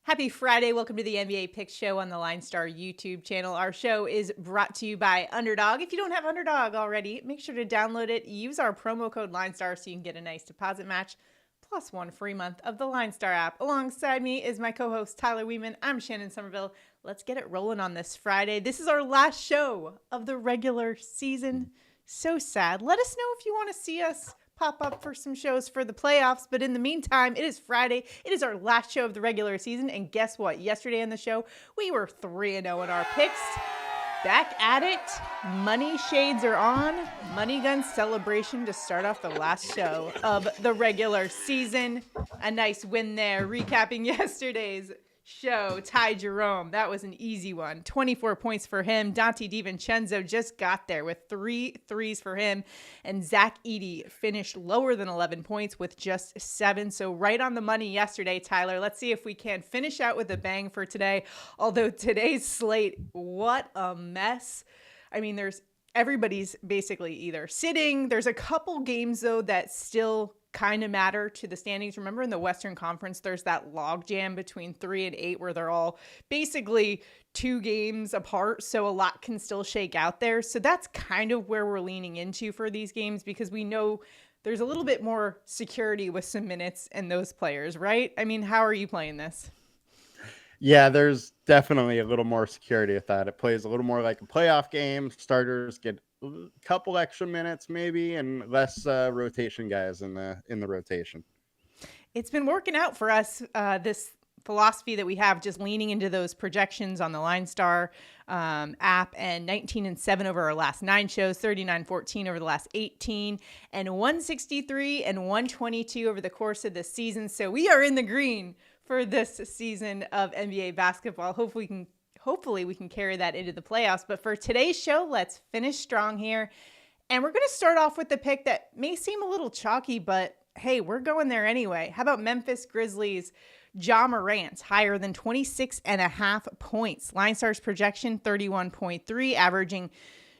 Happy Friday. Welcome to the NBA Pick Show on the LineStar YouTube channel. Our show is brought to you by Underdog. If you don't have Underdog already, make sure to download it. Use our promo code LineStar so you can get a nice deposit match plus 1 free month of the LineStar app. Alongside me is my co-host Tyler Wiemann. I'm Shannon Sommerville. Let's get it rolling on this Friday. This is our last show of the regular season. So sad. Let us know if you want to see us pop up for some shows for the playoffs. But in the meantime, it is Friday. It is our last show of the regular season. And guess what? Yesterday on the show, we were 3-0 in our picks. Back at it. Money shades are on. Money gun celebration to start off the last show of the regular season. A nice win there. Recapping yesterday's show, Ty Jerome. That was an easy one. 24 points for him. Dante DiVincenzo just got there with 3 threes for him. And Zach Edey finished lower than 11 points with just 7. So right on the money yesterday, Tyler. Let's see if we can finish out with a bang for today. Although today's slate, what a mess. I mean, everybody's basically either sitting. There's a couple games, though, that still kind of matter to the standings. Remember in the Western Conference, there's that log jam between 3 and 8 where they're all basically 2 games apart. So a lot can still shake out there. So that's kind of where we're leaning into for these games because we know there's a little bit more security with some minutes and those players, right? I mean, how are you playing this? Yeah, there's definitely a little more security with that. It plays a little more like a playoff game. Starters get a couple extra minutes maybe and less rotation guys in the rotation. It's been working out for us, this philosophy that we have, just leaning into those projections on the LineStar app, and 19-7 over our last 9 shows, 39-14 over the last 18, and 163 and 122 over the course of the season. So we are in the green for this season of NBA basketball. Hopefully we can carry that into the playoffs. But for today's show, let's finish strong here. And we're going to start off with the pick that may seem a little chalky, but hey, we're going there anyway. How about Memphis Grizzlies, Ja Morant, higher than 26.5 points. LineStar's projection, 31.3, averaging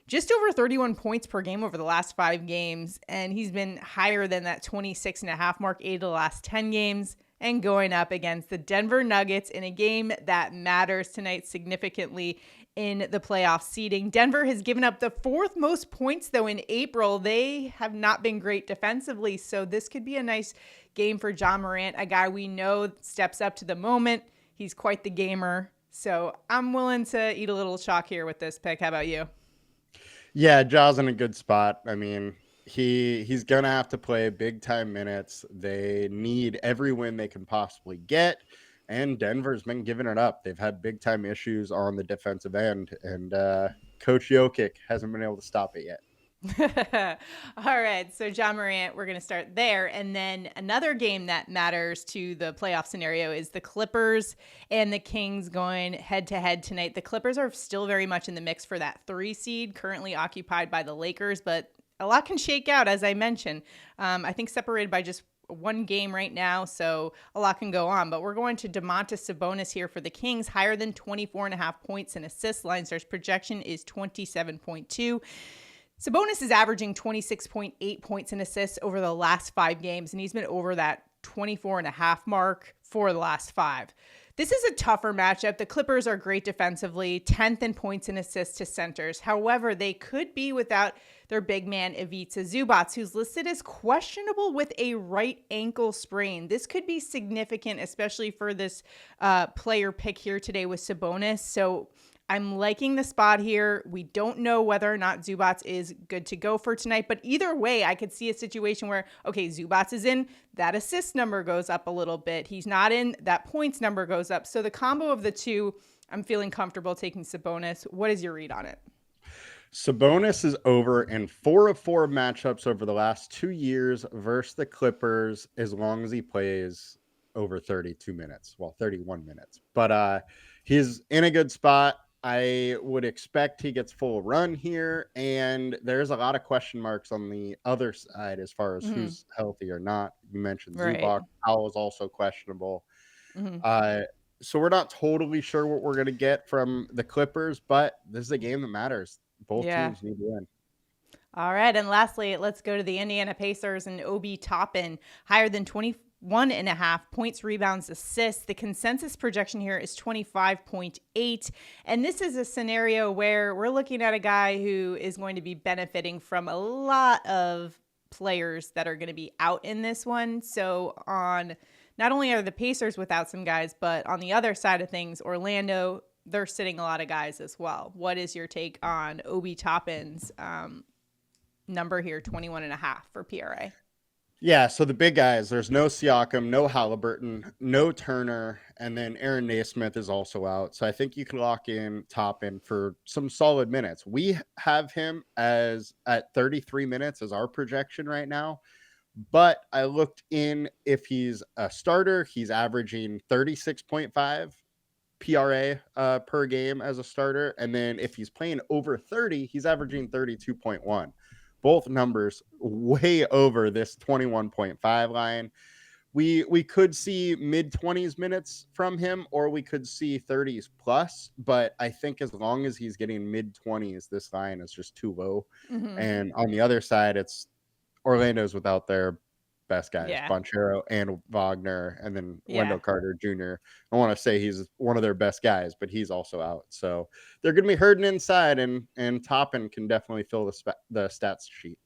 just over 31 points per game over the last 5 games. And he's been higher than that 26.5 mark 8 of the last 10 games. And going up against the Denver Nuggets in a game that matters tonight significantly in the playoff seeding. Denver has given up the 4th most points, though, in April. They have not been great defensively, so this could be a nice game for Ja Morant, a guy we know steps up to the moment. He's quite the gamer, so I'm willing to eat a little chalk here with this pick. How about you? Yeah, Ja's in a good spot. I mean, he's gonna have to play big time minutes. They need every win they can possibly get, and Denver's been giving it up. They've had big time issues on the defensive end, and Coach Jokic hasn't been able to stop it yet. All right, so Ja Morant, we're going to start there. And then another game that matters to the playoff scenario is the Clippers and the Kings going head-to-head tonight. The Clippers are still very much in the mix for that 3 seed, currently occupied by the Lakers, but a lot can shake out, as I mentioned. I think separated by just 1 game right now, so a lot can go on. But we're going to Domantas Sabonis here for the Kings, higher than 24.5 points and assists. LineStar's projection is 27.2. Sabonis is averaging 26.8 points and assists over the last 5 games, and he's been over that 24.5 mark for the last 5. This is a tougher matchup. The Clippers are great defensively, 10th in points and assists to centers. However, they could be without their big man, Ivica Zubac, who's listed as questionable with a right ankle sprain. This could be significant, especially for this player pick here today with Sabonis. So I'm liking the spot here. We don't know whether or not Zubac is good to go for tonight, but either way, I could see a situation where, okay, Zubac is in, that assist number goes up a little bit. He's not in, that points number goes up. So the combo of the two, I'm feeling comfortable taking Sabonis. What is your read on it? Sabonis is over in 4 of 4 matchups over the last 2 years versus the Clippers, as long as he plays over 32 minutes, well, 31 minutes. But he's in a good spot. I would expect he gets full run here, and there's a lot of question marks on the other side as far as who's healthy or not. You mentioned Zubac. Powell is also questionable. So we're not totally sure what we're going to get from the Clippers, but this is a game that matters. Both teams need to win. All right, and lastly, let's go to the Indiana Pacers and Obi Toppin, higher than 21.5 points, rebounds, assists. The consensus projection here is 25.8. And this is a scenario where we're looking at a guy who is going to be benefiting from a lot of players that are going to be out in this one. So on not only are the Pacers without some guys, but on the other side of things, Orlando, they're sitting a lot of guys as well. What is your take on Obi Toppin's number here, 21.5 for PRA? Yeah, so the big guys, there's no Siakam, no Halliburton, no Turner, and then Aaron Naismith is also out. So I think you can lock in Toppin for some solid minutes. We have him as at 33 minutes as our projection right now. But I looked in, if he's a starter, he's averaging 36.5 PRA per game as a starter. And then if he's playing over 30, he's averaging 32.1. Both numbers way over this 21.5 line. We could see mid-20s minutes from him, or we could see 30s plus. But I think as long as he's getting mid-20s, this line is just too low. Mm-hmm. And on the other side, it's Orlando's without their best guys, Bonchero and Wagner, and then Wendell Carter Jr. I want to say he's one of their best guys, but he's also out. So they're going to be hurting inside, and Toppin can definitely fill the stats sheet.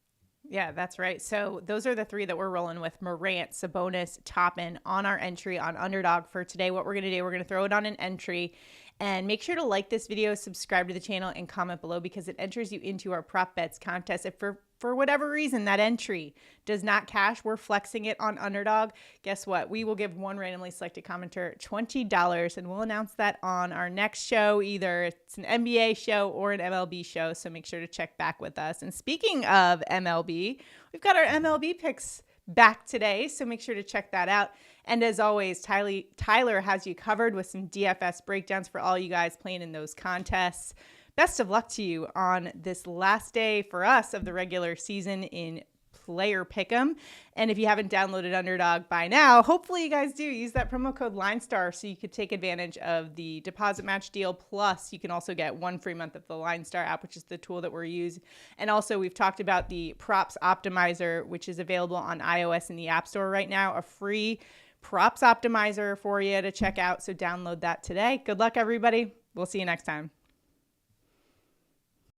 Yeah, that's right. So those are the three that we're rolling with: Morant, Sabonis, Toppin on our entry on Underdog for today. What we're going to do, we're going to throw it on an entry. And make sure to like this video, subscribe to the channel, and comment below because it enters you into our prop bets contest. If for whatever reason that entry does not cash, we're flexing it on Underdog. Guess what? We will give one randomly selected commenter $20, and we'll announce that on our next show. Either it's an NBA show or an MLB show, so make sure to check back with us. And speaking of MLB, we've got our MLB picks back today, so make sure to check that out. And as always, Tyler has you covered with some DFS breakdowns for all you guys playing in those contests. Best of luck to you on this last day for us of the regular season in Player Pick'em. And if you haven't downloaded Underdog by now, hopefully you guys do. Use that promo code LineStar so you could take advantage of the deposit match deal. Plus, you can also get 1 free month of the LineStar app, which is the tool that we're using. And also, we've talked about the Props Optimizer, which is available on iOS in the App Store right now. A free Props Optimizer for you to check out. So download that today. Good luck, everybody. We'll see you next time.